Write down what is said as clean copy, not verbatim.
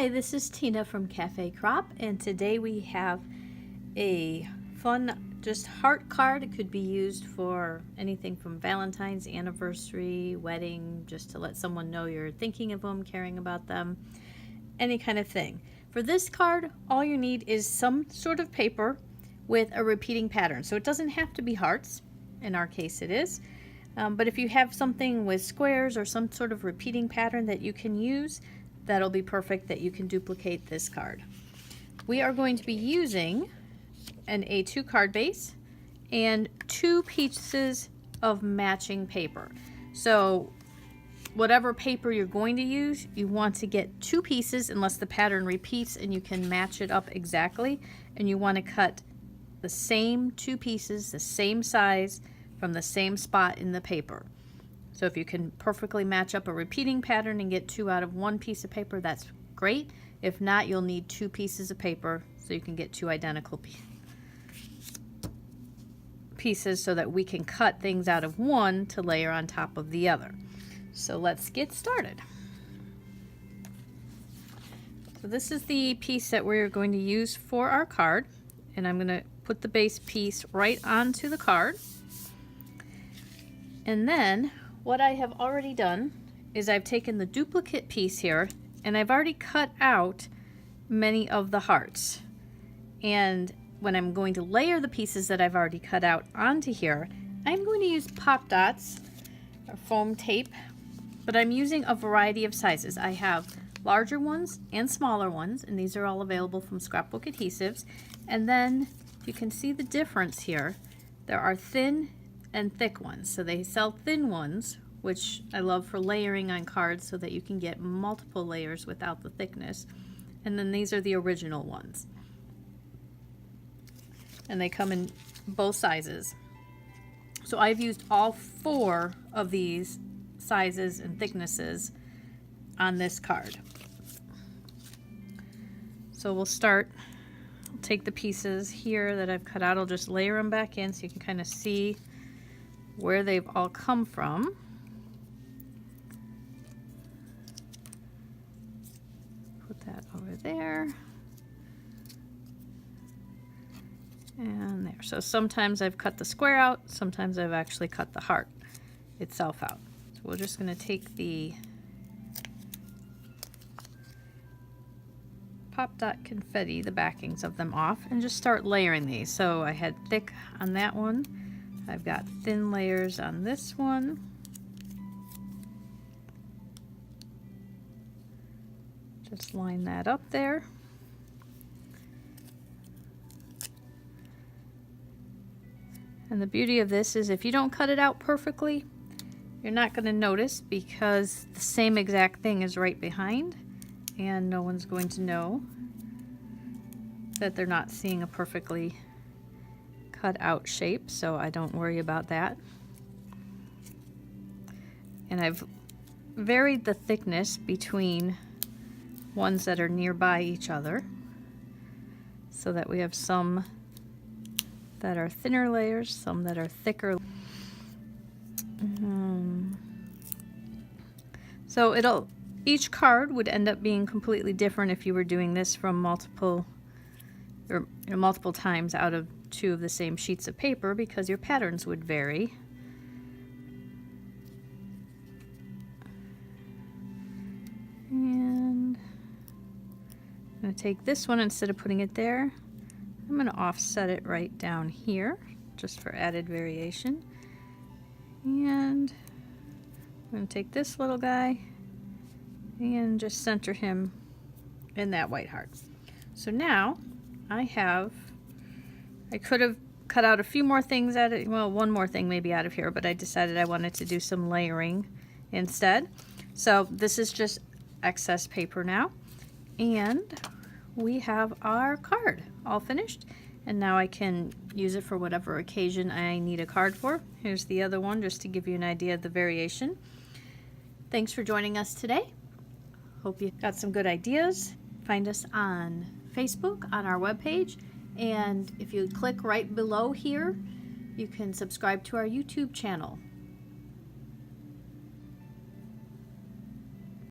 Hi, this is Tina from Cafe Crop, and today we have a fun just heart card. It could be used for anything from Valentine's, anniversary, wedding, just to let someone know you're thinking of them, caring about them, any kind of thing. For this card, all you need is some sort of paper with a repeating pattern. So it doesn't have to be hearts. In our case it is. But if you have something with squares or some sort of repeating pattern that you can use, that'll be perfect, that you can duplicate this card. We are going to be using an A2 card base and 2 pieces of matching paper. So whatever paper you're going to use, you want to get 2 pieces unless the pattern repeats and you can match it up exactly. And you want to cut the same 2 pieces, the same size, from the same spot in the paper. So if you can perfectly match up a repeating pattern and get 2 out of 1 piece of paper, that's great. If not, you'll need 2 pieces of paper so you can get 2 identical pieces so that we can cut things out of one to layer on top of the other. So let's get started. So this is the piece that we're going to use for our card, and I'm going to put the base piece right onto the card. And then what I have already done is I've taken the duplicate piece here and I've already cut out many of the hearts. And when I'm going to layer the pieces that I've already cut out onto here, I'm going to use pop dots or foam tape, but I'm using a variety of sizes. I have larger ones and smaller ones, and these are all available from Scrapbook Adhesives. And then you can see the difference here. There are thin and thick ones. So they sell thin ones, which I love for layering on cards so that you can get multiple layers without the thickness. And then these are the original ones. And they come in both sizes. So I've used all 4 of these sizes and thicknesses on this card. So we'll start, I'll take the pieces here that I've cut out, I'll just layer them back in so you can kind of see where they've all come from. Put that over there and there. So sometimes I've cut the square out, sometimes I've actually cut the heart itself out. So we're just going to take the pop dot confetti, the backings of them off, and just start layering these. So I had thick on that one. I've got thin layers on this one. Just line that up there. And the beauty of this is if you don't cut it out perfectly, you're not going to notice because the same exact thing is right behind and no one's going to know that they're not seeing a perfectly cut out shape, so I don't worry about that. And I've varied the thickness between ones that are nearby each other so that we have some that are thinner layers, some that are thicker. So each card would end up being completely different if you were doing this from multiple times out of 2 of the same sheets of paper, because your patterns would vary. And I'm going to take this one, instead of putting it there, I'm going to offset it right down here just for added variation. And I'm going to take this little guy and just center him in that white heart. So now I could have cut out a few more things out of, well, one more thing maybe out of here, but I decided I wanted to do some layering instead. So this is just excess paper now, and we have our card all finished, and now I can use it for whatever occasion I need a card for. Here's the other one just to give you an idea of the variation. Thanks for joining us today. Hope you got some good ideas. Find us on Facebook, on our webpage, and if you click right below here, you can subscribe to our YouTube channel.